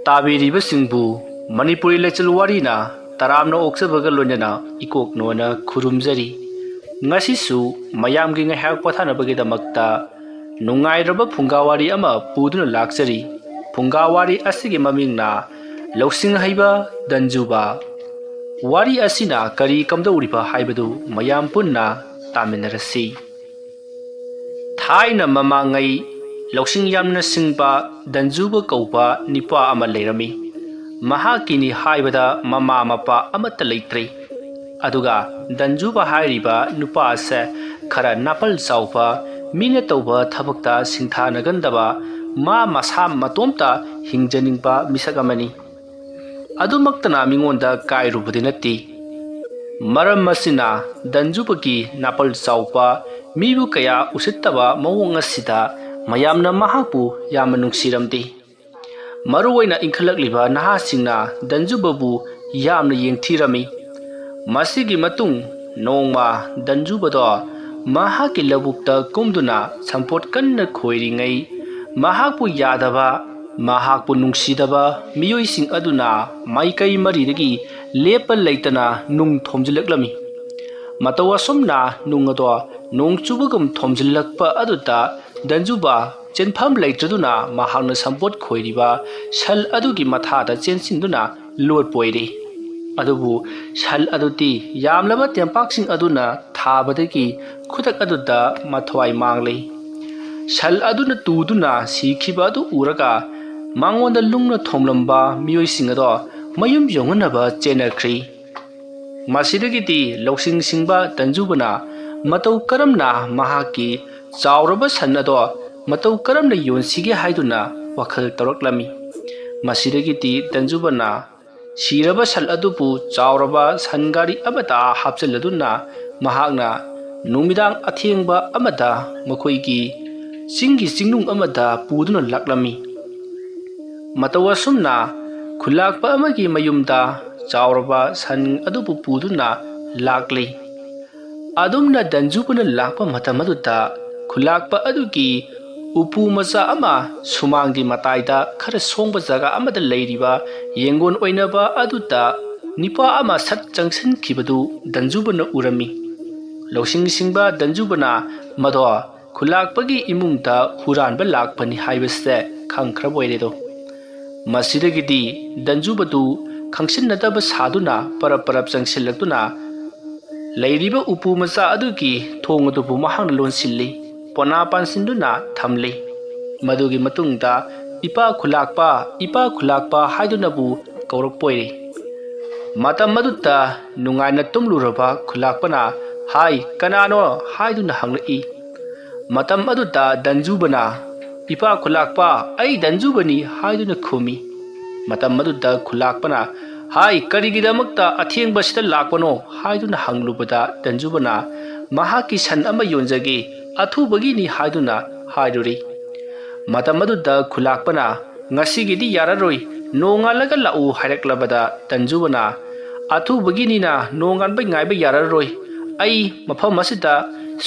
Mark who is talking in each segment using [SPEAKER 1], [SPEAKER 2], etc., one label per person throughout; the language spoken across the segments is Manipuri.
[SPEAKER 1] ताबीरिबसिंबु Manipuri लेचल वारीना तरामना ओक्सबगा लोनना इकोकनोना खुरुमजरी ngasisu mayamgi ngahak pathanabagidamakta nungairaba phungawari ama puduna laksari phungawari asigi mamingna loksing haiba danjuba wari asina kari kamdauriba haibadu mayam punna taminarasi thaina mamangai loksing yamna singba danjuba kauba nipa ama leirami mahakini haibada mama mapa amata leitre aduga danjuba hairiba nupa ase khara napal chauba mine tauba thabakta singthanagandaba ma masa matomta hingjaningba misagamani adumaktana mingonda kairubudi natti maram masina danjubagi napal chauba mibu kaya usittaba mawong asida mayamna mahapu yamanungsiramdi maruwaina inkhalakliba nahasingna danjubabu yamna yengthirami masigi matung nongma danjubado mahaki labukta kumduna sampot kanna khoiringai mahapu yadaba mahapu nungsidaba miyoising aduna maikai maridagi lepal leitana nung thomjilaklami matawa somna nungado nongchubugum thomjilakpa aduta danjuba chenpham leitraduna mahakna sampot khoiriba sal adugi mathada chensinduna lot poiri adubu sal aduti yamlaba tempaksing aduna thabadagi khudak aduda mathwai mangle sal aduna tuduna sikhiba adu uraga mangonda lungna thomlamba miyoising ado mayum yonganaba chenakri masidagiti loksing singba tanjubana matau karamna mahaki chauraba san ado matau karamna yonsige haiduna wakhal toroklami masidagiti tanjubana Siraba sal adupu chauraba sangari amata hapchaladuna mahakna numidang athengba amata makhoigi singi singnung amata puduna laklami matawa sumna khulakpa amagi mayumda chauraba san adupu puduna lakli adumna danjupuna lakpa matamaduta khulakpa adugi upu macha ama sumangdi mataida khara songba jaga amada leiriba yengon oinaba aduta nipa ama sat jangsin khibadu danjubana urami loksing singba danjubana mado khulakpagi imungta huranba lakpani haibase khangkhraboiredo masidagidi danjubadu khangsinnadaba saduna parap jangsillaktuna leiriba upu macha adugi thongadubu mahang lonsilli pona pansinduna thamli madugi matungda ipa khulakpa haidunabu kaurokpoiri matam madutta nungaina tumluraba khulakpana hai kanano haiduna hanglai matam adutta danjubana ipa khulakpa ai danjubani haiduna khumi matam madutta khulakpana hai karigidamakta athengba sita lakpano haiduna hanglubada danjubana mahaki san ama yonjagi athubagi ni haiduna haiduri matamaduda khulakpana ngasigidi yararoi nongalaga lau haireklabada tanjubana athubagi ni na nonganbai ngaiba yararoi ai mafam asida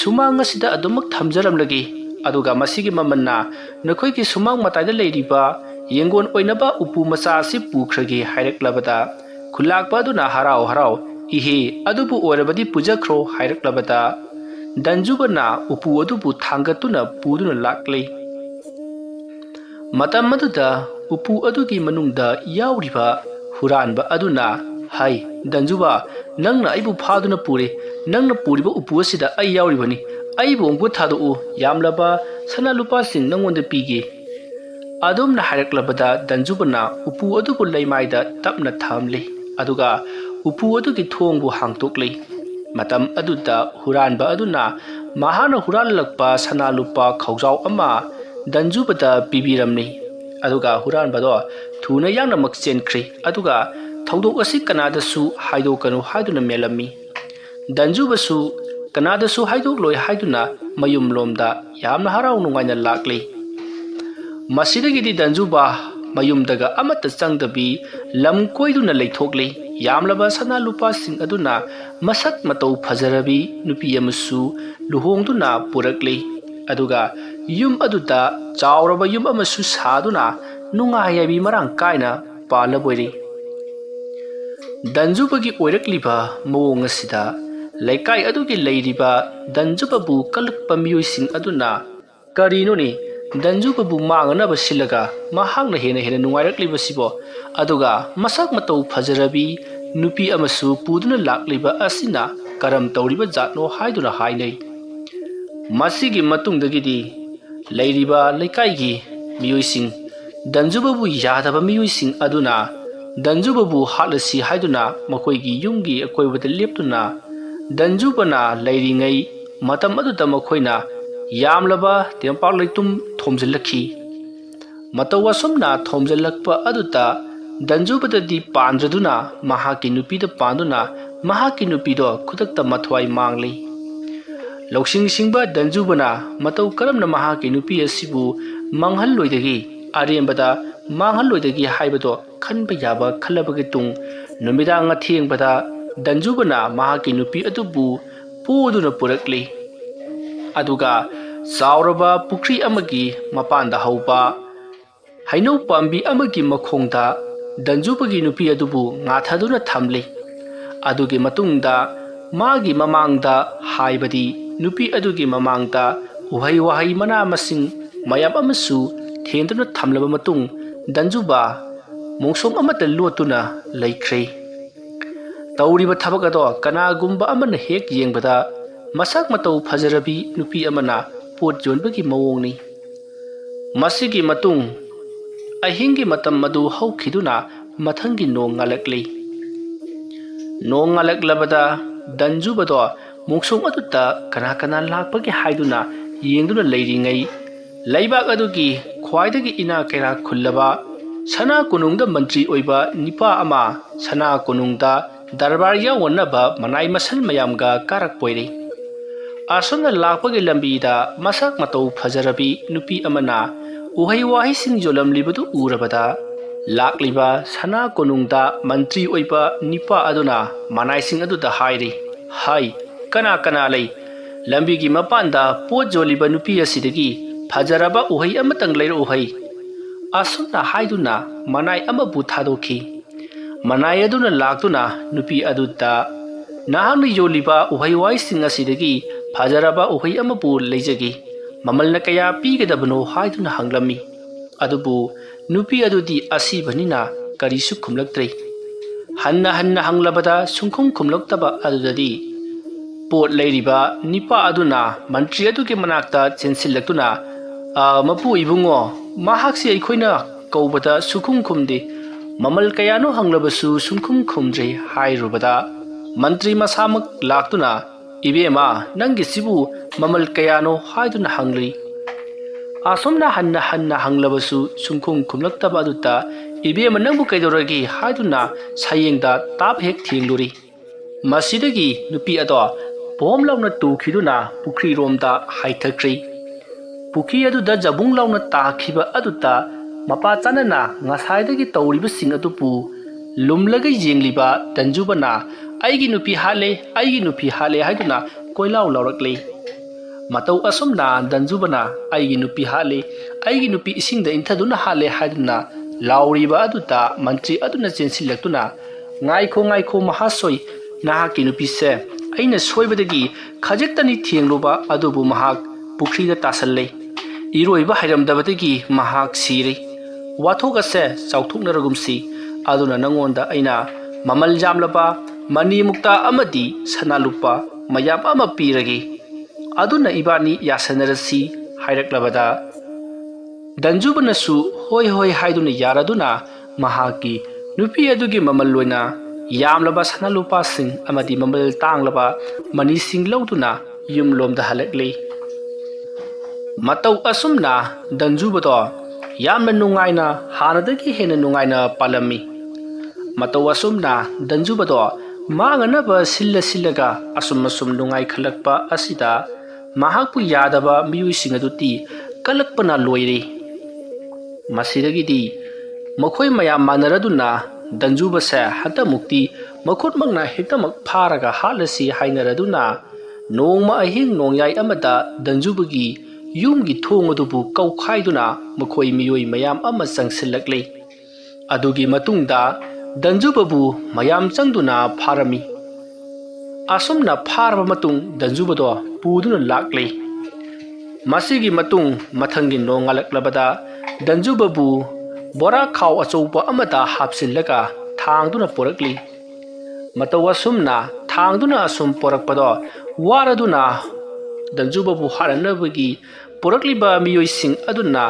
[SPEAKER 1] sumang asida adumak thamjaramlagi aduga masigi mamanna nakhoi sumang mataida leiriba yengon oinaba upu macha si pukhragi haireklabada khulakpa duna harau ihe adubu orabadi pujakhro haireklabada danjubana upu adubu thangatuna puduna lakli matam maduda upu adugi manungda yauriba huranba aduna hai danjuba nangna aibu phaduna pure nangna puriba upu asida ai yauribani aibu ongko thadu yamlaba sana lupa sing nangonda pige adumna haireklabada danjubana upu adubu leimaida tapna thamli aduga upu adugi thongbu hangtokli matam aduda huranba aduna mahana huranlakpa sana lupa khaujau ama danjubada pibiramni aduga huranbado thuna yangna makchenkri aduga thaudok asi kanadasu haidokanu haiduna melami danjubasu kanadasu haidok loi haiduna mayum lomda yamna harau nungaina lakli masidagidi danjuba mayumdaga amata changdabi lam koiduna leithokli yamlaba sana lupa sing aduna masak matau phajarabi nupi amasu luhongduna purakli aduga yum aduta chawraba yum amasu saduna ꯅꯨꯡꯉꯥꯏ ꯌꯥꯏꯕꯤ ꯃꯔꯥꯡ ꯀꯥꯏꯅ ꯄꯥꯜꯂꯕꯣꯏꯔꯦ꯫ ꯗꯟꯖꯨꯕꯒꯤ ꯑꯣꯏꯔꯛꯂꯤꯕ ꯃꯑꯣꯡ ꯑꯁꯤꯗ ꯂꯩꯀꯥꯏ ꯑꯗꯨꯒꯤ ꯂꯩꯔꯤꯕ ꯗꯟꯖꯨꯕꯕꯨ ꯀꯜꯂꯛꯄ ꯃꯤꯑꯣꯏꯁꯤꯡ ꯑꯗꯨꯅ ꯀꯔꯤꯅꯣꯅꯤ ꯗꯟꯖꯨꯕꯕꯨ ꯃꯥꯡꯅꯅꯕ ꯁꯤꯜꯂꯒ ꯃꯍꯥꯛꯅ ꯍꯦꯟꯅ ꯅꯨꯡꯉꯥꯏꯔꯛꯂꯤꯕꯁꯤꯕꯣ, ꯑꯗꯨꯒ ꯃꯁꯛ ꯃꯇꯧ ꯐꯖꯔꯕꯤ ꯅꯨꯄꯤ ꯑꯃꯁꯨ ꯄꯨꯗꯨꯅ ꯂꯥꯛꯂꯤꯕ ꯑꯁꯤꯅ ꯀꯔꯝ ꯇꯧꯔꯤꯕ ꯖꯥꯠꯅꯣ ꯍꯥꯏꯗꯨꯅ ꯍꯥꯏꯅꯩ꯫ ꯃꯁꯤꯒꯤ ꯃꯇꯨꯡꯗꯒꯤꯗꯤ ꯂꯩꯔꯤꯕ ꯂꯩꯀꯥꯏꯒꯤ ꯃꯤꯑꯣꯏꯁꯤꯡ ꯗꯟꯖꯨꯕꯕꯨ ꯌꯥꯗꯕ ꯃꯤꯑꯣꯏꯁꯤꯡ ꯑꯗꯨꯅ ꯗꯟꯖꯨꯕꯕꯨ ꯍꯥꯠꯂꯁꯤ ꯍꯥꯏꯗꯨꯅ ꯃꯈꯣꯏꯒꯤ ꯌꯨꯝꯒꯤ ꯑꯀꯣꯏꯕꯗ ꯂꯦꯞꯇꯨꯅ ꯗꯟꯖꯨꯕꯅ ꯂꯩꯔꯤꯉꯩ ꯃꯇꯝ ꯑꯗꯨꯗ ꯃꯈꯣꯏꯅ ꯌꯥꯝꯂꯕ ꯇꯦꯝꯄꯥꯛ ꯂꯩꯇꯨꯝ ꯊꯣꯝꯖꯤꯜꯂꯛꯈꯤ꯫ ꯃꯇꯧ ꯑꯁꯨꯝꯅ ꯊꯣꯝꯖꯤꯜꯂꯛꯄ ꯑꯗꯨꯗ ꯗꯟꯖꯨꯕꯗꯗꯤ ꯄꯥꯟꯗ꯭ꯔꯗꯨꯅ ꯃꯍꯥꯛꯀꯤ ꯅꯨꯄꯤꯗ ꯄꯥꯟꯗꯨꯅ ꯃꯍꯥꯛꯀꯤ ꯅꯨꯄꯤꯗꯣ ꯈꯨꯗꯛꯇ ꯃꯊ꯭ꯋꯥꯏ ꯃꯥꯡꯂꯤ꯫ ꯂꯧꯁꯤꯡ ꯁꯤꯡꯕ ꯗꯟꯖꯨꯕꯅ ꯃꯇꯧ ꯀꯔꯝꯅ ꯃꯍꯥꯛꯀꯤ ꯅꯨꯄꯤ ꯑꯁꯤꯕꯨ ꯃꯥꯡꯍꯜꯂꯣꯏꯗꯒꯤ ꯑꯔꯦꯝꯕꯗ ꯃꯥꯡꯍꯜꯂꯣꯏꯗꯒꯤ ꯍꯥꯏꯕꯗꯣ ꯈꯟꯕ ꯌꯥꯕ ꯈꯜꯂꯕꯒꯤ ꯇꯨꯡ ꯅꯨꯃꯤꯗꯥꯡ ꯑꯊꯦꯡꯕꯗ ꯗꯟꯖꯨꯕꯅ ꯃꯍꯥꯛꯀꯤ ꯅꯨꯄꯤ ꯑꯗꯨꯕꯨ ꯄꯨꯗꯨꯅ ꯄꯨꯔꯛꯂꯤ꯫ ꯑꯗꯨꯒ ꯆꯥꯎꯔꯕ ꯄꯨꯈ꯭ꯔꯤ ꯑꯃꯒꯤ ꯃꯄꯥꯟꯗ ꯍꯧꯕ ꯍꯩꯅꯧ ꯄꯥꯝꯕꯤ ꯑꯃꯒꯤ ꯃꯈꯣꯡꯗ ꯗꯟꯖꯨꯕꯒꯤ ꯅꯨꯄꯤ ꯑꯗꯨꯕꯨ ꯉꯥꯊꯗꯨꯅ ꯊꯝꯂꯤ꯫ ꯑꯗꯨꯒꯤ ꯃꯇꯨꯡꯗ ꯃꯥꯒꯤ ꯃꯃꯥꯡꯗ ꯍꯥꯏꯕꯗꯤ ꯅꯨꯄꯤ ꯑꯗꯨꯒꯤ ꯃꯃꯥꯡꯗ ꯎꯍꯩ ꯋꯥꯍꯩ ꯃꯅꯥ ꯃꯁꯤꯡ ꯃꯌꯥꯝ ꯑꯃꯁꯨ ꯊꯦꯟꯗꯨꯅ ꯊꯝꯂꯕ ꯃꯇꯨꯡ ꯗꯟꯖꯨꯕ ꯃꯣꯡꯁꯣꯡ ꯑꯃꯠꯇ ꯂꯣꯠꯇꯨꯅ ꯂꯩꯈ꯭ꯔꯦ꯫ ꯇꯧꯔꯤꯕ ꯊꯕꯛ ꯑꯗꯣ ꯀꯅꯥꯒꯨꯝꯕ ꯑꯃꯅ ꯍꯦꯛ ꯌꯦꯡꯕꯗ ꯃꯁꯛ ꯃꯇꯧ ꯐꯖꯔꯕꯤ ꯅꯨꯄꯤ ꯑꯃꯅ ꯄꯣꯠ ꯌꯣꯟꯕꯒꯤ ꯃꯑꯣꯡꯅꯤ꯫ ꯃꯁꯤꯒꯤ ꯃꯇꯨꯡ ꯑꯍꯤꯡꯒꯤ ꯃꯇꯝ ꯑꯗꯨ ꯍꯧꯈꯤꯗꯨꯅ ꯃꯊꯪꯒꯤ ꯅꯣꯡ ꯉꯥꯜꯂꯛꯂꯤ꯫ ꯅꯣꯡ ꯉꯥꯜꯂꯛꯂꯕꯗ ꯗꯟꯖꯨꯕꯗꯣ ꯃꯣꯡꯁꯣꯡ ꯑꯗꯨꯗ ꯀꯅꯥ ꯂꯥꯛꯄꯒꯦ ꯍꯥꯏꯗꯨꯅ ꯌꯦꯡꯗꯨꯅ ꯂꯩꯔꯤꯉꯩ ꯂꯩꯕꯥꯛ ꯑꯗꯨꯒꯤ ꯈ꯭ꯋꯥꯏꯗꯒꯤ ꯏꯅꯥ ꯀꯩꯔꯥꯛ ꯈꯨꯜꯂꯕ ꯁꯅꯥ ꯀꯣꯅꯨꯡꯗ ꯃꯟꯇ꯭ꯔꯤ ꯑꯣꯏꯕ ꯅꯤꯄꯥ ꯑꯃ ꯁꯅꯥ ꯀꯣꯅꯨꯡꯗ ꯗꯔꯕꯥꯔ ꯌꯥꯎꯅꯅꯕ ꯃꯅꯥꯏ ꯃꯁꯜ ꯃꯌꯥꯝꯒ ꯀꯥꯔꯛꯄꯣꯏꯔꯦ꯫ ꯑꯁꯣꯝꯅ ꯂꯥꯛꯄꯒꯤ ꯂꯝꯕꯤꯗ ꯃꯁꯛ ꯃꯇꯧ ꯐꯖꯔꯕꯤ ꯅꯨꯄꯤ ꯑꯃꯅ ꯎꯍꯩ ꯋꯥꯍꯩꯁꯤꯡ ꯌꯣꯜꯂꯝꯂꯤꯕꯗꯨ ꯎꯔꯕꯗ ꯂꯥꯛꯂꯤꯕ ꯁꯅꯥ ꯀꯣꯅꯨꯡꯗ ꯃꯟꯇ꯭ꯔꯤ ꯑꯣꯏꯕ ꯅꯤꯄꯥ ꯑꯗꯨꯅ ꯃꯅꯥꯏꯁꯤꯡ ꯑꯗꯨꯗ ꯍꯥꯏꯔꯤ, ꯍꯥꯏ ꯀꯅꯥ ꯂꯩ? ꯂꯝꯕꯤꯒꯤ ꯃꯄꯥꯟꯗ ꯄꯣꯠ ꯌꯣꯜꯂꯤꯕ ꯅꯨꯄꯤ ꯑꯁꯤꯗꯒꯤ ꯐꯖꯔꯕ ꯎꯍꯩ ꯑꯃꯇꯪ ꯂꯩꯔꯛꯎꯍꯩ꯫ ꯑꯁꯨꯝꯅ ꯍꯥꯏꯗꯨꯅ ꯃꯅꯥꯏ ꯑꯃꯕꯨ ꯊꯥꯗꯣꯛꯈꯤ꯫ ꯃꯅꯥꯏ ꯑꯗꯨꯅ ꯂꯥꯛꯇꯨꯅ ꯅꯨꯄꯤ ꯑꯗꯨꯗ ꯅꯍꯥꯛꯅ ꯌꯣꯜꯂꯤꯕ ꯎꯍꯩ ꯋꯥꯍꯩꯁꯤꯡ ꯑꯁꯤꯗꯒꯤ ꯐꯖꯔꯕ ꯎꯍꯩ ꯑꯃꯕꯨ ꯂꯩꯖꯒꯦ, ꯃꯃꯜꯅ ꯀꯌꯥ ꯄꯤꯒꯗꯕꯅꯣ ꯍꯥꯏꯗꯨꯅ ꯍꯪꯂꯝꯃꯤ꯫ ꯑꯗꯨꯕꯨ ꯅꯨꯄꯤ ꯑꯗꯨꯗꯤ ꯑꯁꯤꯕꯅꯤꯅ ꯀꯔꯤꯁꯨ ꯈꯨꯝꯂꯛꯇ꯭ꯔꯦ꯫ ꯍꯟꯅ ꯍꯪꯂꯕꯗ ꯁꯨꯡꯈꯨꯝ ꯈꯨꯝꯂꯛꯇꯕ ꯑꯗꯨꯗꯗꯤ ꯄꯣꯠ ꯂꯩꯔꯤꯕ ꯅꯤꯄꯥ ꯑꯗꯨꯅ ꯃꯟꯇ꯭ꯔꯤ ꯑꯗꯨꯒꯤ ꯃꯅꯥꯛꯇ ꯆꯦꯟꯁꯤꯜꯂꯛꯇꯨꯅ ꯃꯄꯨ ꯏꯕꯨꯡꯉꯣ, ꯃꯍꯥꯛꯁꯤ ꯑꯩꯈꯣꯏꯅ ꯀꯧꯕꯗ ꯁꯨꯡꯈꯨꯝ ꯈꯨꯝꯗꯦ, ꯃꯃꯜ ꯀꯌꯥꯅꯣ ꯍꯪꯂꯕꯁꯨ ꯁꯨꯡꯈꯨꯝ ꯈꯨꯝꯗ꯭ꯔꯦ ꯍꯥꯏꯔꯨꯕꯗ ꯃꯟꯇ꯭ꯔꯤ ꯃꯁꯥꯃꯛ ꯂꯥꯛꯇꯨꯅ ꯏꯕꯦꯝꯃ ꯅꯪꯒꯤꯁꯤꯕꯨ ꯃꯃꯜ ꯀꯌꯥꯅꯣ ꯍꯥꯏꯗꯨꯅ ꯍꯪꯂꯤ꯫ ꯑꯁꯣꯝꯅ ꯍꯟꯅ ꯍꯪꯂꯕꯁꯨ ꯁꯨꯡꯈꯨꯝ ꯈꯨꯝꯂꯛꯇꯕ ꯑꯗꯨꯗ ꯏꯕꯦꯝꯃ ꯅꯪꯕꯨ ꯀꯩꯗꯧꯔꯒꯦ ꯍꯥꯏꯗꯨꯅ ꯁꯥꯌꯦꯡꯗ ꯇꯥꯞ ꯍꯦꯛ ꯊꯦꯡꯂꯨꯔꯤ꯫ ꯃꯁꯤꯗꯒꯤ ꯅꯨꯄꯤ ꯑꯗꯣ ꯄꯣꯝ ꯂꯥꯎꯅ ꯇꯨꯈꯤꯗꯨꯅ ꯄꯨꯈ꯭ꯔꯤꯔꯣꯝꯗ ꯍꯥꯏꯊꯈ꯭ꯔꯤ꯫ ꯄꯨꯈ꯭ꯔꯤ ꯑꯗꯨꯗ ꯖꯕꯨꯡ ꯂꯥꯎꯅ ꯇꯥꯈꯤꯕ ꯑꯗꯨꯗ ꯃꯄꯥ ꯆꯥꯅꯅ ꯉꯁꯥꯏꯗꯒꯤ ꯇꯧꯔꯤꯕꯁꯤꯡ ꯑꯗꯨꯕꯨ ꯂꯨꯝꯂꯒ ꯌꯦꯡꯂꯤꯕ ꯗꯟꯖꯨꯕꯅ ꯑꯩꯒꯤ ꯅꯨꯄꯤ ꯍꯥꯠꯂꯦ ꯍꯥꯏꯗꯨꯅ ꯀꯣꯏꯂꯥꯎ ꯂꯥꯎꯔꯛꯂꯤ꯫ ꯃꯇꯧ ꯑꯁꯨꯝꯅ ꯗꯟꯖꯨꯕꯅ ꯑꯩꯒꯤ ꯅꯨꯄꯤ ꯍꯥꯠꯂꯦ, ꯑꯩꯒꯤ ꯅꯨꯄꯤ ꯏꯁꯤꯡꯗ ꯏꯟꯊꯗꯨꯅ ꯍꯥꯠꯂꯦ ꯍꯥꯏꯗꯨꯅ ꯂꯥꯎꯔꯤꯕ ꯑꯗꯨꯗ ꯃꯟꯇ꯭ꯔꯤ ꯑꯗꯨꯅ ꯆꯦꯟꯁꯤꯜꯂꯛꯇꯨꯅ ꯉꯥꯏꯈꯣ ꯃꯍꯥꯁꯣꯏ, ꯅꯍꯥꯛꯀꯤ ꯅꯨꯄꯤꯁꯦ ꯑꯩꯅ ꯁꯣꯏꯕꯗꯒꯤ ꯈꯖꯤꯛꯇꯅꯤ ꯊꯦꯡꯂꯨꯕ, ꯑꯗꯨꯕꯨ ꯃꯍꯥꯛ ꯄꯨꯈ꯭ꯔꯤꯗ ꯇꯥꯁꯜꯂꯦ, ꯏꯔꯣꯏꯕ ꯍꯩꯔꯝꯗꯕꯗꯒꯤ ꯃꯍꯥꯛ ꯁꯤꯔꯦ꯫ ꯋꯥꯊꯣꯛ ꯑꯁꯦ ꯆꯥꯎꯊꯣꯛꯅꯔꯒꯨꯝꯁꯤ, ꯑꯗꯨꯅ ꯅꯉꯣꯟꯗ ꯑꯩꯅ ꯃꯃꯜ ꯌꯥꯝꯂꯕ ꯃꯅꯤ ꯃꯨꯛꯇꯥ ꯑꯃꯗꯤ ꯁꯅꯥ ꯂꯨꯄꯥ ꯃꯌꯥꯝ ꯑꯃ ꯄꯤꯔꯒꯦ, ꯑꯗꯨꯅ ꯏꯕꯥꯅꯤ ꯌꯥꯁꯟꯅꯔꯁꯤ ꯍꯥꯏꯔꯛꯂꯕꯗ ꯗꯟꯖꯨꯕꯅꯁꯨ ꯍꯣꯏ ꯍꯥꯏꯗꯨꯅ ꯌꯥꯔꯗꯨꯅ ꯃꯍꯥꯛꯀꯤ ꯅꯨꯄꯤ ꯑꯗꯨꯒꯤ ꯃꯃꯜ ꯑꯣꯏꯅ ꯌꯥꯝꯂꯕ ꯁꯅꯥ ꯂꯨꯄꯥꯁꯤꯡ ꯑꯃꯗꯤ ꯃꯃꯜ ꯇꯥꯡꯂꯕ ꯃꯅꯤꯁꯤꯡ ꯂꯧꯗꯨꯅ ꯌꯨꯝꯂꯣꯝꯗ ꯍꯜꯂꯛꯂꯤ꯫ ꯃꯇꯧ ꯑꯁꯨꯝꯅ ꯗꯟꯖꯨꯕꯗꯣ ꯌꯥꯝꯅ ꯅꯨꯡꯉꯥꯏꯅ ꯍꯥꯟꯅꯗꯒꯤ ꯍꯦꯟꯅ ꯅꯨꯡꯉꯥꯏꯅ ꯄꯥꯜꯂꯝꯃꯤ꯫ ꯃꯇꯧ ꯑꯁꯨꯝꯅ ꯗꯟꯖꯨꯕꯗꯣ ꯃꯥꯡꯉꯅꯕ ꯁꯤꯜꯂꯒ ꯑꯁꯨꯝ ꯅꯨꯡꯉꯥꯏꯈꯠꯂꯛꯄ ꯑꯁꯤꯗ ꯃꯍꯥꯛꯄꯨ ꯌꯥꯗꯕ ꯃꯤꯑꯣꯏꯁꯤꯡ ꯑꯗꯨꯗꯤ ꯀꯜꯂꯛꯄꯅ ꯂꯣꯏꯔꯦ꯫ ꯃꯁꯤꯗꯒꯤꯗꯤ ꯃꯈꯣꯏ ꯃꯌꯥꯝ ꯃꯥꯟꯅꯔꯗꯨꯅ ꯗꯟꯖꯨꯕꯁꯦ ꯍꯟꯗꯛꯃꯨꯛꯇꯤ ꯃꯈꯨꯠꯃꯛꯅ ꯍꯦꯛꯇꯃꯛ ꯐꯥꯔꯒ ꯍꯥꯠꯂꯁꯤ ꯍꯥꯏꯅꯔꯗꯨꯅ ꯅꯣꯡꯃ ꯑꯍꯤꯡ ꯅꯣꯡꯌꯥꯏ ꯑꯃꯗ ꯗꯟꯖꯨꯕꯒꯤ ꯌꯨꯝꯒꯤ ꯊꯣꯡ ꯑꯗꯨꯕꯨ ꯀꯧꯈꯥꯏꯗꯨꯅ ꯃꯈꯣꯏ ꯃꯤꯑꯣꯏ ꯃꯌꯥꯝ ꯑꯃ ꯆꯪꯁꯤꯜꯂꯛꯂꯤ꯫ ꯑꯗꯨꯒꯤ ꯃꯇꯨꯡꯗ ꯗꯟꯖꯨꯕꯕꯨ ꯃꯌꯥꯝ ꯆꯪꯗꯨꯅ ꯐꯥꯔꯝꯃꯤ꯫ ꯑꯁꯨꯝꯅ ꯐꯥꯔꯕ ꯃꯇꯨꯡ ꯗꯟꯖꯨꯕꯗꯣ ꯄꯨꯗꯨꯅ ꯂꯥꯛꯂꯤ꯫ ꯃꯁꯤꯒꯤ ꯃꯇꯨꯡ ꯃꯊꯪꯒꯤ ꯅꯣꯡꯉꯥꯜꯂꯛꯂꯕꯗ ꯗꯟꯖꯨꯕꯕꯨ ꯕꯣꯔꯥ ꯈꯥꯎ ꯑꯆꯧꯕ ꯑꯃꯗ ꯍꯥꯞꯆꯤꯜꯂꯒ ꯊꯥꯡꯗꯨꯅ ꯄꯣꯔꯛꯂꯤ꯫ ꯃꯇꯧ ꯑꯁꯨꯝꯅ ꯊꯥꯡꯗꯨꯅ ꯑꯁꯨꯝ ꯄꯣꯔꯛꯄꯗꯣ ꯋꯥꯔꯗꯨꯅ ꯗꯟꯖꯨꯕꯕꯨ ꯍꯥꯠꯅꯅꯕꯒꯤ ꯄꯣꯔꯛꯂꯤꯕ ꯃꯤꯑꯣꯏꯁꯤꯡ ꯑꯗꯨꯅ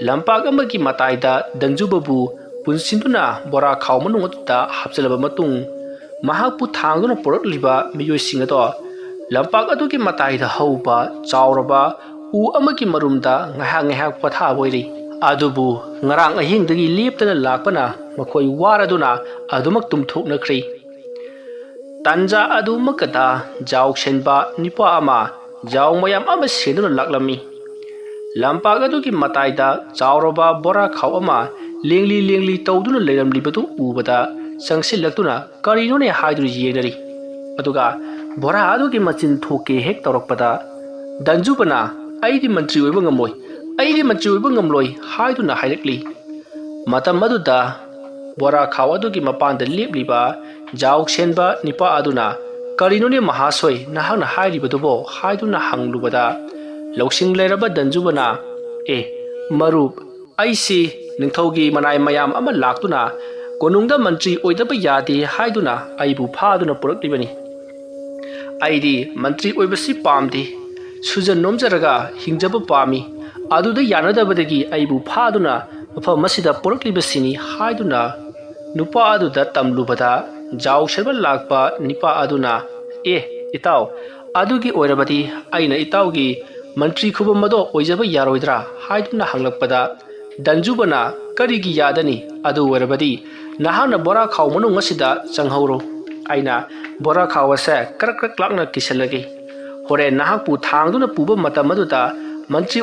[SPEAKER 1] ꯂꯝꯄꯥꯛ ꯑꯃꯒꯤ ꯃꯇꯥꯏꯗ ꯗꯟꯖꯨꯕꯕꯨ ꯄꯨꯟꯁꯤꯟꯗꯨꯅ ꯕꯣꯔꯥ ꯈꯥꯎ ꯃꯅꯨꯡ ꯑꯗꯨꯗ ꯍꯥꯞꯆꯤꯜꯂꯕ ꯃꯇꯨꯡ ꯃꯍꯥꯛꯄꯨ ꯊꯥꯡꯗꯨꯅ ꯄꯣꯔꯛꯂꯤꯕ ꯃꯤꯑꯣꯏꯁꯤꯡ ꯑꯗꯣ ꯂꯝꯄꯥꯛ ꯑꯗꯨꯒꯤ ꯃꯇꯥꯏꯗ ꯍꯧꯕ ꯆꯥꯎꯔꯕ ꯎ ꯑꯃꯒꯤ ꯃꯔꯨꯝꯗ ꯉꯥꯏꯍꯥꯛ ꯄꯣꯊꯥꯕ ꯑꯣꯏꯔꯤ꯫ ꯑꯗꯨꯕꯨ ꯉꯔꯥꯡ ꯑꯍꯤꯡꯗꯒꯤ ꯂꯦꯞꯇꯅ ꯂꯥꯛꯄꯅ ꯃꯈꯣꯏ ꯋꯥꯔꯗꯨꯅ ꯑꯗꯨꯃꯛ ꯇꯨꯝꯊꯣꯛꯅꯈ꯭ꯔꯤ꯫ ꯇꯥꯟꯖꯥ ꯑꯗꯨꯃꯛꯇꯗ ꯖꯥꯎ ꯁꯦꯟꯕ ꯅꯨꯄꯥ ꯑꯃ ꯖꯥꯎ ꯃꯌꯥꯝ ꯑꯃ ꯁꯦꯟꯗꯨꯅ ꯂꯥꯛꯂꯝꯃꯤ꯫ ꯂꯝꯄꯥꯛ ꯑꯗꯨꯒꯤ ꯃꯇꯥꯏꯗ ꯆꯥꯎꯔꯕ ꯕꯣꯔꯥ ꯈꯥꯎ ꯑꯃ ꯂꯦꯡꯂꯤ ꯇꯧꯗꯨꯅ ꯂꯩꯔꯝꯂꯤꯕꯗꯨ ꯎꯕꯗ ꯆꯪꯁꯤꯜꯂꯛꯇꯨꯅ ꯀꯔꯤꯅꯣꯅꯦ ꯍꯥꯏꯗꯨꯅ ꯌꯦꯡꯅꯔꯤ꯫ ꯑꯗꯨꯒ ꯕꯣꯔꯥ ꯑꯗꯨꯒꯤ ꯃꯆꯤꯟ ꯊꯣꯛꯀꯦ ꯍꯦꯛ ꯇꯧꯔꯛꯄꯗ ꯗꯟꯖꯨꯕꯅ "ꯑꯩꯗꯤ ꯃꯟꯇ꯭ꯔꯤ ꯑꯣꯏꯕ ꯉꯝꯂꯣꯏ, ꯑꯩꯗꯤ ꯃꯟꯇ꯭ꯔꯤ ꯑꯣꯏꯕ ꯉꯝꯂꯣꯏ" ꯍꯥꯏꯗꯨꯅ ꯍꯥꯏꯔꯛꯂꯤ꯫ ꯃꯇꯝ ꯑꯗꯨꯗ ꯕꯣꯔꯥ ꯈꯥꯎ ꯑꯗꯨꯒꯤ ꯃꯄꯥꯟꯗ ꯂꯦꯞꯂꯤꯕ ꯖꯥꯎ ꯁꯦꯟꯕ ꯅꯨꯄꯥ ꯑꯗꯨꯅ "ꯀꯔꯤꯅꯣꯅꯦ ꯃꯍꯥꯁꯣꯏ ꯅꯍꯥꯛꯅ ꯍꯥꯏꯔꯤꯕꯗꯨꯕꯣ" ꯍꯥꯏꯗꯨꯅ ꯍꯪꯂꯨꯕꯗ ꯂꯧꯁꯤꯡ ꯂꯩꯔꯕ ꯗꯟꯖꯨꯕꯅ "ꯃꯔꯨꯞ, ꯑꯩꯁꯤ ꯅꯤꯡꯊꯧꯒꯤ ꯃꯅꯥꯏ ꯃꯌꯥꯝ ꯑꯃ ꯂꯥꯛꯇꯨꯅ ꯀꯣꯅꯨꯡꯗ ꯃꯟꯇ꯭ꯔꯤ ꯑꯣꯏꯗꯕ ꯌꯥꯗꯦ ꯍꯥꯏꯗꯨꯅ ꯑꯩꯕꯨ ꯐꯥꯗꯨꯅ ꯄꯨꯔꯛꯂꯤꯕꯅꯤ꯫ ꯑꯩꯗꯤ ꯃꯟꯇ꯭ꯔꯤ ꯑꯣꯏꯕꯁꯤ ꯄꯥꯝꯗꯦ, ꯁꯨꯖꯟ ꯅꯣꯝꯖꯔꯒ ꯍꯤꯡꯖꯕ ꯄꯥꯝꯃꯤ꯫ ꯑꯗꯨꯗ ꯌꯥꯅꯗꯕꯗꯒꯤ ꯑꯩꯕꯨ ꯐꯥꯗꯨꯅ ꯃꯐꯝ ꯑꯁꯤꯗ ꯄꯨꯔꯛꯂꯤꯕꯁꯤꯅꯤ" ꯍꯥꯏꯗꯨꯅ ꯅꯨꯄꯥ ꯑꯗꯨꯗ ꯇꯝꯂꯨꯕꯗ ꯖꯥꯎ ꯁꯦꯟꯕ ꯂꯥꯛꯄ ꯅꯨꯄꯥ ꯑꯗꯨꯅ "ꯏꯇꯥꯎ, ꯑꯗꯨꯒꯤ ꯑꯣꯏꯔꯕꯗꯤ ꯑꯩꯅ ꯏꯇꯥꯎꯒꯤ ꯃꯟꯇ꯭ꯔꯤ ꯈꯨꯕꯝ ꯑꯗꯣ ꯑꯣꯏꯖꯕ ꯌꯥꯔꯣꯏꯗ꯭ꯔꯥ" ꯍꯥꯏꯗꯨꯅ ꯍꯪꯂꯛꯄꯗ ꯗꯟꯖꯨꯕꯅ "ꯀꯔꯤꯒꯤ ꯌꯥꯗꯅꯤ? ꯑꯗꯨ ꯑꯣꯏꯔꯕꯗꯤ ꯅꯍꯥꯛꯅ ꯕꯣꯔꯥ ꯈꯥꯎ ꯃꯅꯨꯡ ꯑꯁꯤꯗ ꯆꯪꯍꯧꯔꯣ꯫ ꯑꯩꯅ ꯕꯣꯔꯥ ꯈꯥꯎ ꯑꯁꯦ ꯀ꯭ꯔꯛ ꯂꯥꯛꯅ ꯀꯤꯁꯜꯂꯒꯦ꯫ ꯍꯣꯔꯦꯟ ꯅꯍꯥꯛꯄꯨ ꯊꯥꯡꯗꯨꯅ ꯄꯨꯕ ꯃꯇꯝ ꯑꯗꯨꯗ ꯃꯟꯇ꯭ꯔꯤ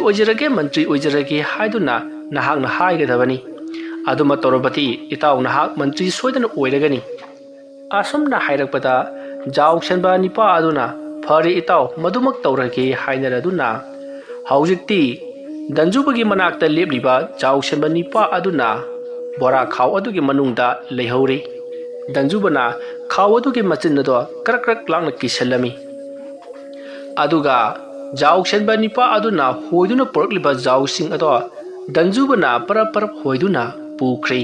[SPEAKER 1] ꯑꯣꯏꯖꯔꯒꯦ ꯍꯥꯏꯗꯨꯅ ꯅꯍꯥꯛꯅ ꯍꯥꯏꯒꯗꯕꯅꯤ꯫ ꯑꯗꯨꯃ ꯇꯧꯔꯕꯗꯤ ꯏꯇꯥꯎ ꯅꯍꯥꯛ ꯃꯟꯇ꯭ꯔꯤ ꯁꯣꯏꯗꯅ ꯑꯣꯏꯔꯒꯅꯤ." ꯑꯁꯨꯝꯅ ꯍꯥꯏꯔꯛꯄꯗ ꯖꯥꯎ ꯁꯦꯟꯕ ꯅꯨꯄꯥ ꯑꯗꯨꯅ "ꯐꯔꯦ ꯏꯇꯥꯎ, ꯃꯗꯨꯃꯛ ꯇꯧꯔꯒꯦ" ꯍꯥꯏꯅꯔꯗꯨꯅ ꯍꯧꯖꯤꯛꯇꯤ ꯗꯟꯖꯨꯕꯒꯤ ꯃꯅꯥꯛꯇ ꯂꯦꯞꯂꯤꯕ ꯖꯥꯎ ꯁꯦꯟꯕ ꯅꯨꯄꯥ ꯑꯗꯨꯅ ꯕꯣꯔꯥ ꯈꯥꯎ ꯑꯗꯨꯒꯤ ꯃꯅꯨꯡꯗ ꯂꯩꯍꯧꯔꯤ꯫ ꯗꯟꯖꯨꯕꯅ ꯈꯥꯎ ꯑꯗꯨꯒꯤ ꯃꯆꯤꯟ ꯑꯗꯣ ꯀ꯭ꯔꯛ ꯂꯥꯛꯅ ꯀꯤꯁꯜꯂꯝꯃꯤ꯫ ꯑꯗꯨꯒ ꯖꯥꯎ ꯁꯦꯟꯕ ꯅꯨꯄꯥ ꯑꯗꯨꯅ ꯍꯣꯏꯗꯨꯅ ꯄꯨꯔꯛꯂꯤꯕ ꯖꯥꯎꯁꯤꯡ ꯑꯗꯣ ꯗꯟꯖꯨꯕꯅ ꯄꯔꯞ ꯍꯣꯏꯗꯨꯅ ꯄꯨꯈ꯭ꯔꯤ꯫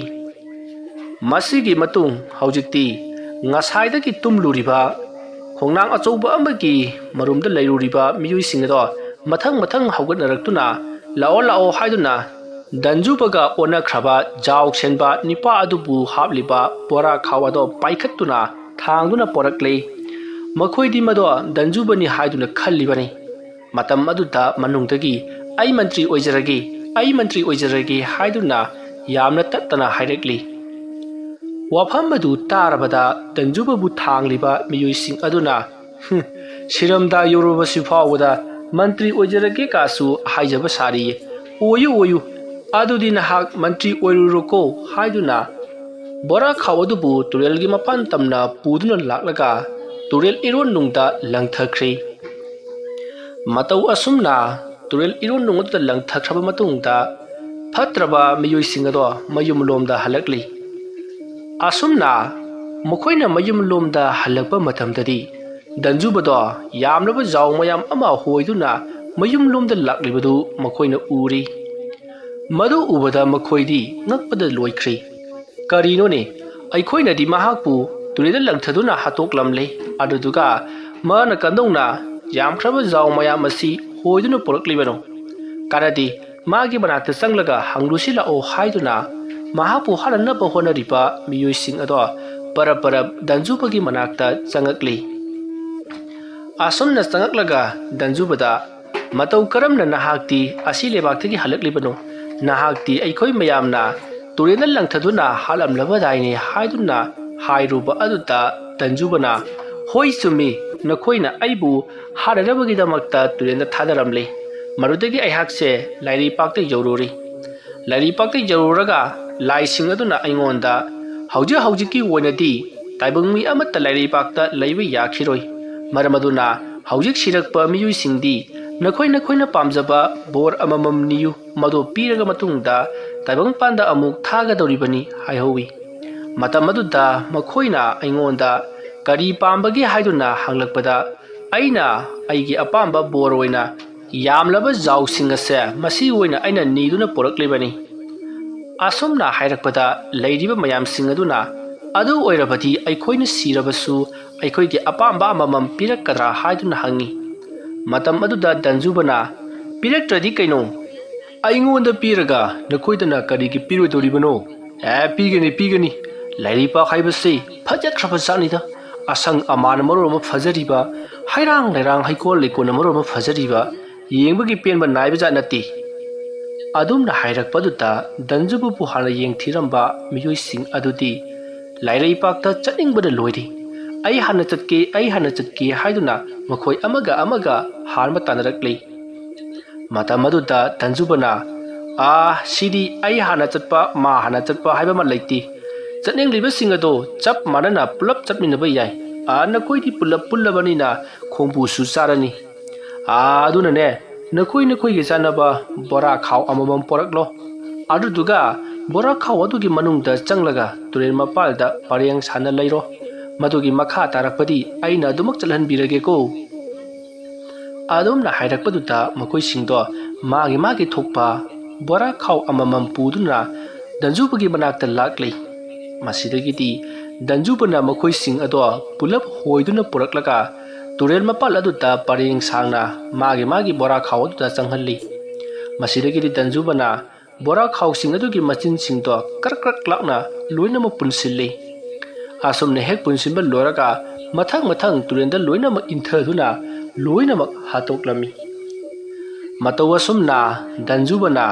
[SPEAKER 1] ꯃꯁꯤꯒꯤ ꯃꯇꯨꯡ ꯍꯧꯖꯤꯛꯇꯤ ꯉꯁꯥꯏꯗꯒꯤ ꯇꯨꯝꯂꯨꯔꯤꯕ ꯈꯣꯡꯅꯥꯡ ꯑꯆꯧꯕ ꯑꯃꯒꯤ ꯃꯔꯨꯝꯗ ꯂꯩꯔꯨꯔꯤꯕ ꯃꯤꯑꯣꯏꯁꯤꯡ ꯑꯗꯣ ꯃꯊꯪ ꯍꯧꯒꯠꯅꯔꯛꯇꯨꯅ ꯂꯥꯛꯑꯣ ꯍꯥꯏꯗꯨꯅ ꯗꯟꯖꯨꯕꯒ ꯑꯣꯟꯅꯈ꯭ꯔꯕ ꯖꯥꯎ ꯁꯦꯟꯕ ꯅꯨꯄꯥ ꯑꯗꯨꯕꯨ ꯍꯥꯞꯂꯤꯕ ꯕꯣꯔꯥ ꯈꯥꯎ ꯑꯗꯣ ꯄꯥꯏꯈꯠꯇꯨꯅ ꯊꯥꯡꯗꯨꯅ ꯄꯣꯔꯛꯂꯤ꯫ ꯃꯈꯣꯏꯗꯤ ꯃꯗꯣ ꯗꯟꯖꯨꯕꯅꯤ ꯍꯥꯏꯗꯨꯅ ꯈꯜꯂꯤꯕꯅꯤ꯫ ꯃꯇꯝ ꯑꯗꯨꯗ ꯃꯅꯨꯡꯗꯒꯤ "ꯑꯩ ꯃꯟꯇ꯭ꯔꯤ ꯑꯣꯏꯖꯔꯒꯦ" ꯍꯥꯏꯗꯨꯅ ꯌꯥꯝꯅ ꯇꯠꯇꯅ ꯍꯥꯏꯔꯛꯂꯤ꯫ ꯋꯥꯐꯝ ꯑꯗꯨ ꯇꯥꯔꯕꯗ ꯗꯟꯖꯨꯕꯕꯨ ꯊꯥꯡꯂꯤꯕ ꯃꯤꯑꯣꯏꯁꯤꯡ ꯑꯗꯨꯅ "ꯁꯤꯔꯝꯗꯥ ꯌꯧꯔꯕꯁꯤ ꯐꯥꯎꯕꯗ ꯃꯟꯇ꯭ꯔꯤ ꯑꯣꯏꯖꯔꯒꯦ ꯀꯥꯁꯨ ꯍꯥꯏꯖꯕ ꯁꯥꯔꯤꯌꯦ꯫ ꯑꯣꯏꯌꯨ, ꯑꯗꯨꯗꯤ ꯅꯍꯥꯛ ꯃꯟꯇ꯭ꯔꯤ ꯑꯣꯏꯔꯨꯔꯣꯀꯣ" ꯍꯥꯏꯗꯨꯅ ꯕꯣꯔꯥ ꯈꯥꯎ ꯑꯗꯨꯕꯨ ꯇꯨꯔꯦꯜꯒꯤ ꯃꯄꯥꯟ ꯇꯝꯅ ꯄꯨꯗꯨꯅ ꯂꯥꯛꯂꯒ ꯇꯨꯔꯦꯜ ꯏꯔꯣꯟꯅꯨꯡꯗ ꯂꯪꯊꯈ꯭ꯔꯤ꯫ ꯃꯇꯧ ꯑꯁꯨꯝꯅ ꯇꯨꯔꯦꯜ ꯏꯔꯣꯟꯅꯨꯡ ꯑꯗꯨꯗ ꯂꯪꯊꯈ꯭ꯔꯕ ꯃꯇꯨꯡꯗ ꯐꯠꯇ꯭ꯔꯕ ꯃꯤꯑꯣꯏꯁꯤꯡ ꯑꯗꯣ ꯃꯌꯨꯝꯂꯣꯝꯗ ꯍꯜꯂꯛꯂꯤ꯫ ꯑꯁꯨꯝꯅ ꯃꯈꯣꯏꯅ ꯃꯌꯨꯝꯂꯣꯝꯗ ꯍꯜꯂꯛꯄ ꯃꯇꯝꯗꯗꯤ ꯗꯟꯖꯨꯕꯗꯣ ꯌꯥꯝꯂꯕ ꯖꯥꯎ ꯃꯌꯥꯝ ꯑꯃ ꯍꯣꯏꯗꯨꯅ ꯃꯌꯨꯝꯂꯣꯝꯗ ꯂꯥꯛꯂꯤꯕꯗꯨ ꯃꯈꯣꯏꯅ ꯎꯔꯤ꯫ ꯃꯗꯨ ꯎꯕꯗ ꯃꯈꯣꯏꯗꯤ ꯉꯛꯄꯗ ꯂꯣꯏꯈ꯭ꯔꯤ꯫ "ꯀꯔꯤꯅꯣꯅꯦ, ꯑꯩꯈꯣꯏꯅꯗꯤ ꯃꯍꯥꯛꯄꯨ ꯇꯨꯔꯦꯜꯗ ꯂꯪꯊꯗꯨꯅ ꯍꯥꯠꯇꯣꯛꯂꯝꯂꯦ, ꯑꯗꯨꯗꯨꯒ ꯃꯥꯅ ꯀꯝꯗꯧꯅ ꯌꯥꯝꯈ꯭ꯔꯕ ꯖꯥꯎ ꯃꯌꯥꯝ ꯑꯁꯤ ꯍꯣꯏꯗꯨꯅ ꯄꯨꯔꯛꯂꯤꯕꯅꯣ? ꯀꯥꯟꯅꯗꯦ, ꯃꯥꯒꯤ ꯃꯅꯥꯛꯇ ꯆꯪꯂꯒ ꯍꯪꯂꯨꯁꯤ ꯂꯥꯛꯑꯣ" ꯍꯥꯏꯗꯨꯅ ꯃꯍꯥꯛꯄꯨ ꯍꯥꯠꯅꯅꯕ ꯍꯣꯠꯅꯔꯤꯕ ꯃꯤꯑꯣꯏꯁꯤꯡ ꯑꯗꯣ ꯄꯔꯞ ꯗꯟꯖꯨꯕꯒꯤ ꯃꯅꯥꯛꯇ ꯆꯪꯉꯛꯂꯤ꯫ ꯑꯁꯨꯝꯅ ꯆꯪꯉꯛꯂꯒ ꯗꯟꯖꯨꯕꯗ "ꯃꯇꯧ ꯀꯔꯝꯅ ꯅꯍꯥꯛꯇꯤ ꯑꯁꯤ ꯂꯩꯕꯥꯛꯇꯒꯤ ꯍꯜꯂꯛꯂꯤꯕꯅꯣ? ꯅꯍꯥꯛꯇꯤ ꯑꯩꯈꯣꯏ ꯃꯌꯥꯝꯅ ꯇꯨꯔꯦꯜꯗ ꯂꯪꯊꯗꯨꯅ ꯍꯥꯠꯂꯝꯂꯕꯗꯥꯏꯅꯦ" ꯍꯥꯏꯗꯨꯅ ꯍꯥꯏꯔꯨꯕ ꯑꯗꯨꯗ ꯗꯟꯖꯨꯕꯅ "ꯍꯣꯏ ꯆꯨꯝꯃꯤ, ꯅꯈꯣꯏꯅ ꯑꯩꯕꯨ ꯍꯥꯠꯅꯅꯕꯒꯤꯗꯃꯛꯇ ꯇꯨꯔꯦꯜꯗ ꯊꯥꯗꯔꯝꯂꯦ꯫ ꯃꯗꯨꯗꯒꯤ ꯑꯩꯍꯥꯛꯁꯦ ꯂꯥꯏꯔꯩꯄꯥꯛꯇ ꯌꯧꯔꯨꯔꯤ꯫ ꯂꯥꯏꯔꯩꯄꯥꯛꯇ ꯌꯧꯔꯨꯔꯒ ꯂꯥꯏꯁꯤꯡ ꯑꯗꯨꯅ ꯑꯩꯉꯣꯟꯗ ꯍꯧꯖꯤꯛꯀꯤ ꯑꯣꯏꯅꯗꯤ ꯇꯥꯏꯕꯪ ꯃꯤ ꯑꯃꯠꯇ ꯂꯥꯏꯔꯩꯄꯥꯛꯇ ꯂꯩꯕ ꯌꯥꯈꯤꯔꯣꯏ꯫ ꯃꯔꯝ ꯑꯗꯨꯅ ꯍꯧꯖꯤꯛ ꯁꯤꯔꯛꯄ ꯃꯤꯑꯣꯏꯁꯤꯡꯗꯤ नखोइना पामजबा बोर अममम नियु मदो पीरगा मतुंगदा ताइबंगपानदा अमुक थागदौरिबनी हाइहौवी मतम अदुदा मखोइना अइंगोंदा करी पामबगी हाइदुना हंगलकपदा अइना अइगी अपामबा बोर ओइना यामलबा जाउसिंग असे मसी ओइना अइना नीदुना पोरकलेबनी असोमना हाइरकपदा लैरिबा मयामसिंग अदुना अदु ओइरबदी अइखोइना सिरबसु अइखोइगी अपामबा अममम पीरकदरा हाइदुना हंगी मतम अदुदा दंजुबना पीरक्ट्रदी कैनो अइंगोंदा पीरगा नखोइदना करीगी पीरोदोरिबनो पीगनी लाइरिपा हाइबसे फजख्रबा जानिदा असंग अमान मरोम फजरिबा हैरांग लैरांग हैकोल लेकोन मरोम फजरिबा येंबगी पेनबा नाइबा जानती अदुमना हाइरकपदुता दंजुबु पुहाना येंगथिरंबा मियोइसिंग अदुदी लाइरैपाक्ता चनिंगबदा लोइरी आई हाना चटके हाइदुना मखोइ अमगा हारमा तानरकले मतम अदुदा दंजुबना सिदी आई हाना चटपा मा हाना चटपा हाइबा मा लैती चटनिंगलिबसिंग अदो चप मानना पुलप चटमिनबा याय नखोइदी पुलप पुल्लबनिना खोंबुसु चारनी अदुनने नखोइगी जानबा बोरा खाव अममम पोरकलो अदुदुगा बोरा खाव अदुगी मनुंगदा चंगलगा तुरेन मपालदा परेंग साना लैरो मदुगी मखा तारकपदी अइना अदुमक चलहनबिरगेको अदुमना हाइरकपदुदा मखोइसिंगदो मागी थोकपा बोरा खाव अममम पुदुना दंजुबगी मनाक्ता लाक्ले मसिदगिदी दंजुबना मखोइसिंग अदो पुलप होइदुना पुरकलगा तुरेल मपाल अदुदा परेंग सांगना मागी बोरा खाव अदुदा चंगहल्ली मसिदगिदी दंजुबना बोरा खावसिंग अदुगी मचिनसिंगदो करक्रक लाकना लोइनमक पुनसिल्ली असुमने हेक पुनसिनबा लोरगा मथंग तुरेंदा लोइनमक इंथदुना लोइनमक हातोकलमी मतौ असुमना दंजुबना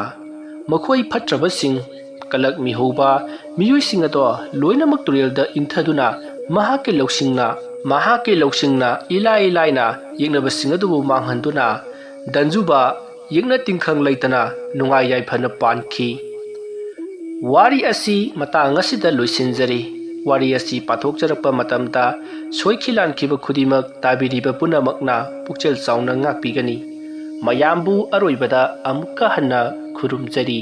[SPEAKER 1] मखोइ फट्रबसिंग कलक मिहौबा मियोइसिंग अदो लोइनमक तुरेलदा इंथदुना महाके लौसिंगना इलाइना येंगनबसिंग अदुबु मांगहंदुना दंजुबा येंगना तिंखंग लैतना नुंगाई याइफना पानखी वारी असी मतांग असिदा लोइसिनजरी वारी असी पाथोकजरकपा मतमदा सोइखिलानखिबा खुदिमक ताबिरिबा पुनमकना पुक्चेल चाउना ngaकपिगनी मयामबु अरोइबदा अमुक्का हन्ना खुरुमजरी।